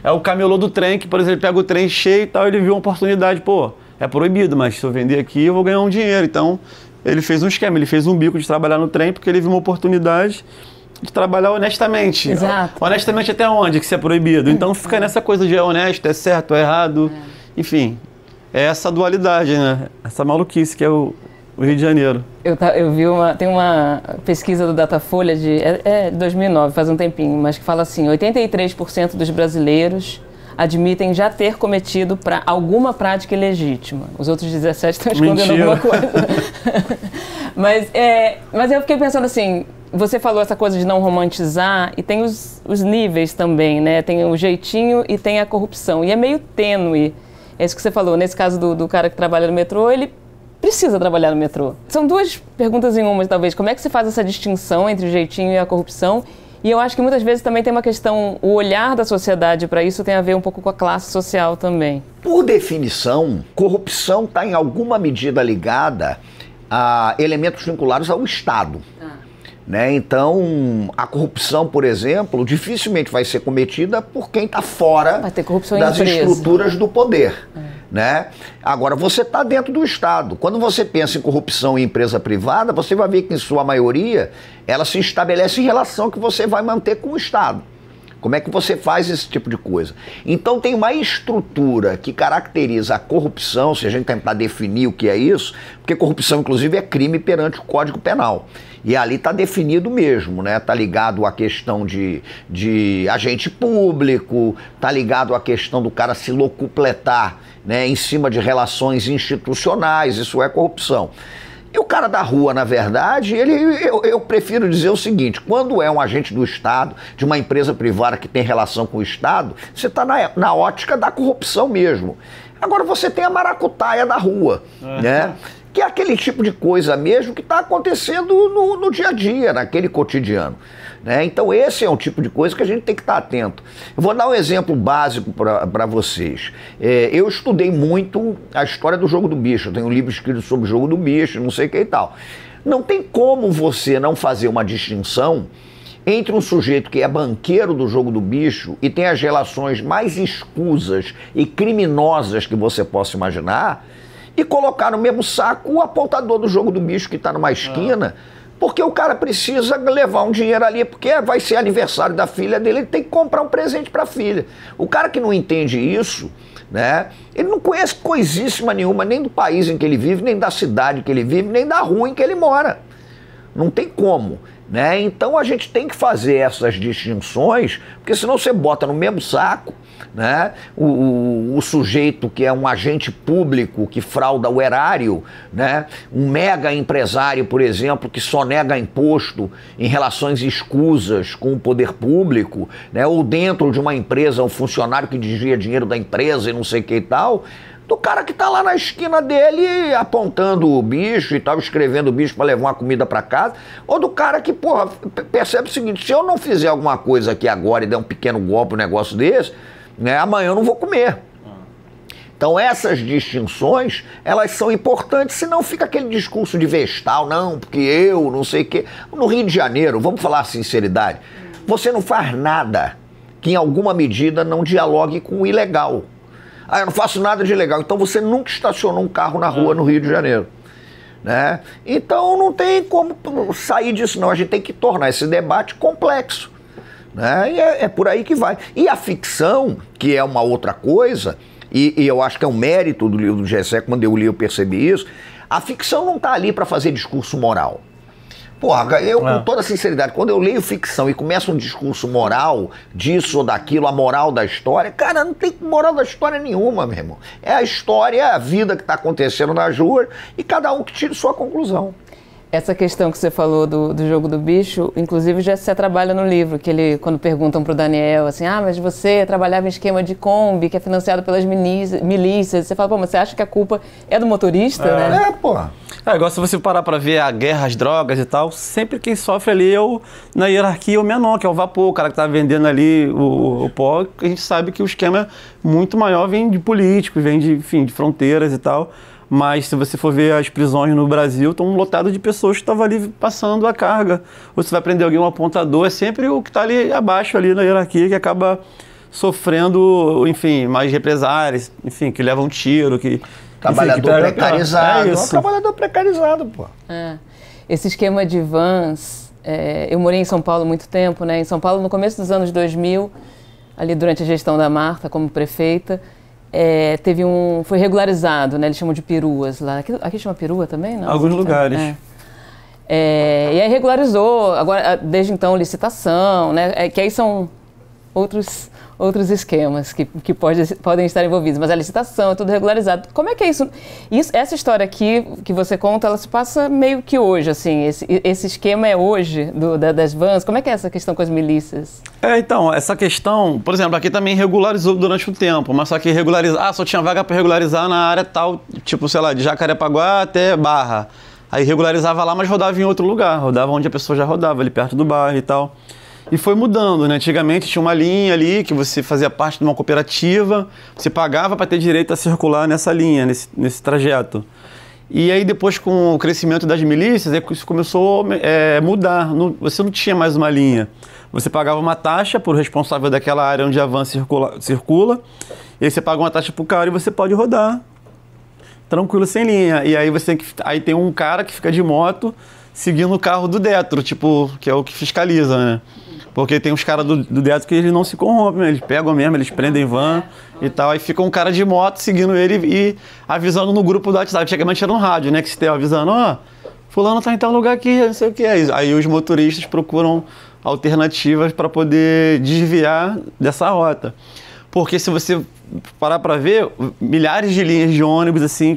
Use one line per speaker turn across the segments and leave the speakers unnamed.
É o camelô do trem, que, por exemplo, pega o trem cheio e tal, ele viu uma oportunidade, pô, é proibido, mas se eu vender aqui eu vou ganhar um dinheiro. Então, ele fez um esquema, ele fez um bico de trabalhar no trem porque ele viu uma oportunidade de trabalhar honestamente.
Exato.
Honestamente até onde que isso é proibido? Então fica nessa coisa de é honesto, é certo, é errado. Enfim, é essa dualidade, né? Essa maluquice que é o Rio de Janeiro.
Eu vi tem uma pesquisa do Datafolha de 2009, faz um tempinho, mas que fala assim, 83% dos brasileiros admitem já ter cometido alguma prática ilegítima. Os outros 17 estão escondendo alguma coisa. Mas eu fiquei pensando assim, você falou essa coisa de não romantizar e tem os níveis também, né? Tem o jeitinho e tem a corrupção. E é meio tênue. É isso que você falou. Nesse caso do cara que trabalha no metrô, ele precisa trabalhar no metrô. São duas perguntas em uma, talvez. Como é que você faz essa distinção entre o jeitinho e a corrupção? E eu acho que muitas vezes também tem uma questão, o olhar da sociedade para isso tem a ver um pouco com a classe social também.
Por definição, corrupção está em alguma medida ligada a elementos vinculados ao Estado. Né? Então, a corrupção, por exemplo, dificilmente vai ser cometida por quem está fora das estruturas do poder. Né? Agora, você está dentro do Estado. Quando você pensa em corrupção em empresa privada, você vai ver que, em sua maioria, ela se estabelece em relação que você vai manter com o Estado. Como é que você faz esse tipo de coisa? Então tem uma estrutura que caracteriza a corrupção, se a gente tentar definir o que é isso, porque corrupção, inclusive, é crime perante o Código Penal. E ali está definido mesmo, né? Está ligado à questão de agente público, está ligado à questão do cara se locupletar, né, em cima de relações institucionais, isso é corrupção. E o cara da rua, na verdade, eu prefiro dizer o seguinte, quando é um agente do Estado, de uma empresa privada que tem relação com o Estado, você está na ótica da corrupção mesmo. Agora você tem a maracutaia da rua, né? Que é aquele tipo de coisa mesmo que está acontecendo no dia a dia, naquele cotidiano. Né? Então esse é um tipo de coisa que a gente tem que estar atento. Eu vou dar um exemplo básico para vocês. Eu estudei muito a história do jogo do bicho, eu tenho um livro escrito sobre o jogo do bicho, não sei o que e tal. Não tem como você não fazer uma distinção entre um sujeito que é banqueiro do jogo do bicho e tem as relações mais escusas e criminosas que você possa imaginar, e colocar no mesmo saco o apontador do jogo do bicho que está numa esquina, porque o cara precisa levar um dinheiro ali, porque vai ser aniversário da filha dele, ele tem que comprar um presente para a filha. O cara que não entende isso, né, ele não conhece coisíssima nenhuma, nem do país em que ele vive, nem da cidade que ele vive, nem da rua em que ele mora. Não tem como. Né? Então a gente tem que fazer essas distinções, porque senão você bota no mesmo saco, né, o sujeito que é um agente público que frauda o erário, né, um mega empresário, por exemplo, que só nega imposto em relações escusas com o poder público, né, ou dentro de uma empresa, um funcionário que desvia dinheiro da empresa e não sei o que e tal, do cara que tá lá na esquina dele apontando o bicho e tal, escrevendo o bicho para levar uma comida para casa, ou do cara que, porra, percebe o seguinte, se eu não fizer alguma coisa aqui agora e der um pequeno golpe, um negócio desse, né, amanhã eu não vou comer. Então essas distinções, elas são importantes, senão fica aquele discurso de vestal, não, porque eu, não sei o quê. No Rio de Janeiro, vamos falar a sinceridade, você não faz nada que em alguma medida não dialogue com o ilegal. Ah, eu não faço nada de ilegal. Então você nunca estacionou um carro na rua no Rio de Janeiro. Né? Então não tem como sair disso, não. A gente tem que tornar esse debate complexo. Né? E é por aí que vai. E a ficção, que é uma outra coisa, e eu acho que é um mérito do livro do Gessé, quando eu li eu percebi isso, a ficção não está ali para fazer discurso moral. Porra, eu com toda sinceridade, quando eu leio ficção e começa um discurso moral, disso ou daquilo, a moral da história, cara, não tem moral da história nenhuma, meu irmão. É a história, a vida que está acontecendo nas ruas e cada um que tire sua conclusão.
Essa questão que você falou do jogo do bicho, inclusive já se trabalha no livro, que ele, quando perguntam para o Daniel, assim, mas você trabalhava em esquema de Kombi, que é financiado pelas milícias, você fala, pô, mas você acha que a culpa é do motorista, né?
Porra.
Igual se você parar para ver a guerra, as drogas e tal, sempre quem sofre ali na hierarquia, o menor, que é o vapor, o cara que tá vendendo ali o pó, a gente sabe que o esquema muito maior vem de políticos, vem de, enfim, de fronteiras e tal. Mas se você for ver as prisões no Brasil, estão lotadas de pessoas que estavam ali passando a carga. Ou você vai prender alguém, um apontador, é sempre o que está ali abaixo ali na hierarquia que acaba sofrendo, enfim, mais represálias, enfim, que levam um tiro, que...
Trabalhador
enfim,
precarizado.
É isso.
Um trabalhador precarizado, pô.
Esse esquema de vans, eu morei em São Paulo há muito tempo, né? Em São Paulo, no começo dos anos 2000, ali durante a gestão da Marta como prefeita, foi regularizado, né? Eles chamam de peruas lá. Aqui chama perua também, não?
Alguns lugares.
E aí regularizou, agora, desde então, licitação, né? Que aí são outros esquemas que podem estar envolvidos, mas a licitação é tudo regularizado. Como é que é isso? Essa história aqui que você conta, ela se passa meio que hoje, assim, esse esquema é hoje das vans, como é que é essa questão com as milícias?
Então, essa questão, por exemplo, aqui também regularizou durante o tempo, mas só que só tinha vaga para regularizar na área tal, tipo, sei lá, de Jacarepaguá até Barra. Aí regularizava lá, mas rodava em outro lugar, rodava onde a pessoa já rodava, ali perto do bairro e tal. E foi mudando, né? Antigamente tinha uma linha ali que você fazia parte de uma cooperativa, você pagava para ter direito a circular nessa linha, nesse trajeto. E aí depois, com o crescimento das milícias, isso começou a mudar. Você não tinha mais uma linha. Você pagava uma taxa por responsável daquela área onde a van circula, e aí você paga uma taxa pro cara e você pode rodar tranquilo, sem linha. E aí tem um cara que fica de moto seguindo o carro do Detro, tipo, que é o que fiscaliza, né? Porque tem uns caras do Detro que eles não se corrompem, eles pegam mesmo, eles prendem van e tal. Aí fica um cara de moto seguindo ele e avisando no grupo do WhatsApp. Antigamente era no rádio, né? Que se tem avisando, fulano tá em tal lugar aqui, não sei o que é. Aí os motoristas procuram alternativas para poder desviar dessa rota. Porque se você parar para ver, milhares de linhas de ônibus, assim,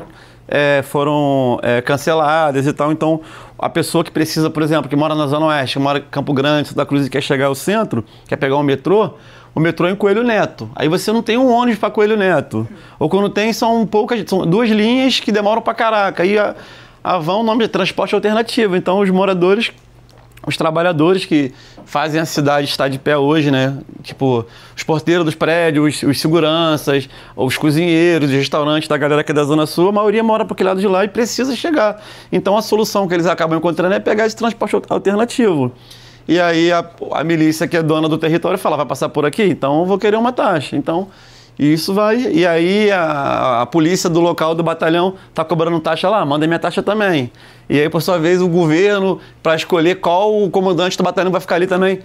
foram canceladas e tal. Então, a pessoa que precisa, por exemplo, que mora na Zona Oeste, que mora em Campo Grande, Santa Cruz e quer chegar ao centro, quer pegar o metrô é em Coelho Neto. Aí você não tem um ônibus para Coelho Neto. Ou quando tem, são 2 linhas que demoram para caraca. Aí a van é um nome de transporte alternativo. Então, os trabalhadores que fazem a cidade estar de pé hoje, né? Tipo, os porteiros dos prédios, os seguranças, os cozinheiros, os restaurantes da galera que é da Zona Sul, a maioria mora para aquele lado de lá e precisa chegar. Então a solução que eles acabam encontrando é pegar esse transporte alternativo. E aí a milícia que é dona do território fala, vai passar por aqui? Então eu vou querer uma taxa. Então isso vai... E aí a polícia do local do batalhão tá cobrando taxa lá, manda minha taxa também. E aí, por sua vez, o governo, para escolher qual o comandante do batalhão vai ficar ali também,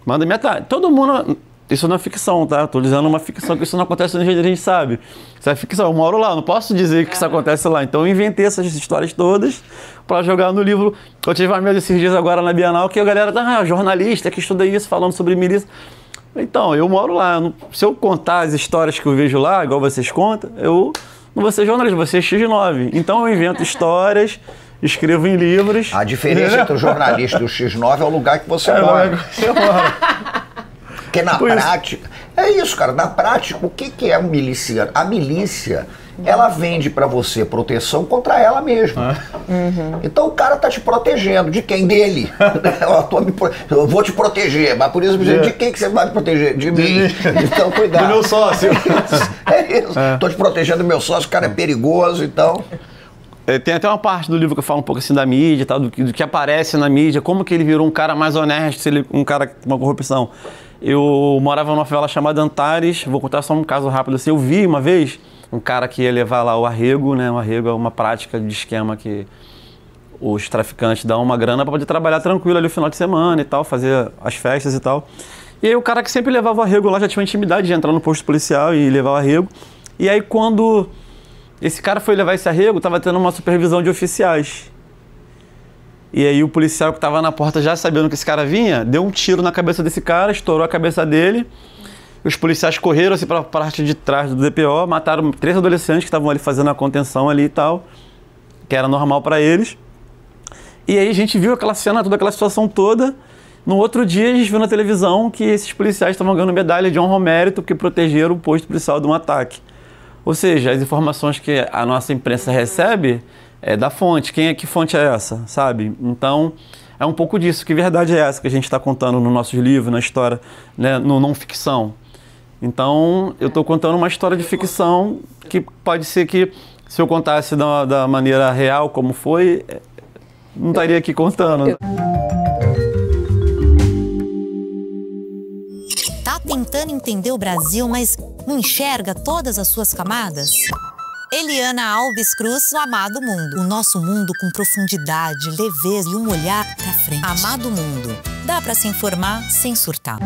manda minha taxa. Todo mundo... Isso não é ficção, tá? Tô dizendo uma ficção, que isso não acontece no jeito que a gente sabe. Isso é ficção, eu moro lá, não posso dizer que isso acontece lá. Então eu inventei essas histórias todas para jogar no livro. Eu tive uma mesa esses dias agora na Bienal, que a galera tá, jornalista que estuda isso, falando sobre milícia. Então, eu moro lá. Se eu contar as histórias que eu vejo lá, igual vocês contam, eu não vou ser jornalista, vou ser X9. Então eu invento histórias, escrevo em livros. A diferença entre o jornalista e o X9 é o lugar que você mora. Porque na prática... É isso, cara. Na prática, o que é um miliciano? A milícia, ela vende pra você proteção contra ela mesma. Então o cara tá te protegendo. De quem? Dele. Eu vou te proteger, mas por isso, de quem que você vai me proteger? De mim. Então cuidado. Do meu sócio. É isso. Tô te protegendo do meu sócio, o cara é perigoso, então... Tem até uma parte do livro que eu falo um pouco assim da mídia, tal, do que aparece na mídia, como que ele virou um cara mais honesto, um cara com uma corrupção. Eu morava numa favela chamada Antares, vou contar só um caso rápido assim. Eu vi uma vez um cara que ia levar lá o arrego, né? O arrego é uma prática de esquema que os traficantes dão uma grana para poder trabalhar tranquilo ali no final de semana e tal, fazer as festas e tal. E aí o cara que sempre levava o arrego lá já tinha uma intimidade de entrar no posto policial e levar o arrego. E aí quando esse cara foi levar esse arrego, tava tendo uma supervisão de oficiais. E aí o policial que estava na porta, já sabendo que esse cara vinha, deu um tiro na cabeça desse cara, estourou a cabeça dele. Os policiais correram assim para a parte de trás do DPO, mataram 3 adolescentes que estavam ali fazendo a contenção ali e tal, que era normal para eles. E aí a gente viu aquela cena, toda aquela situação toda. No outro dia a gente viu na televisão que esses policiais estavam ganhando medalha de honra ao mérito porque protegeram o posto policial de um ataque. Ou seja, as informações que a nossa imprensa recebe é da fonte. Que fonte é essa, sabe? Então, é um pouco disso. Que verdade é essa que a gente está contando nos nossos livros, na história, né, no não-ficção? Então, eu estou contando uma história de ficção que pode ser que, se eu contasse da maneira real como foi, não estaria aqui contando.
Tá tentando entender o Brasil, mas não enxerga todas as suas camadas? Eliana Alves Cruz, no Amado Mundo. O nosso mundo com profundidade, leveza e um olhar pra frente. Amado Mundo. Dá pra se informar sem surtar.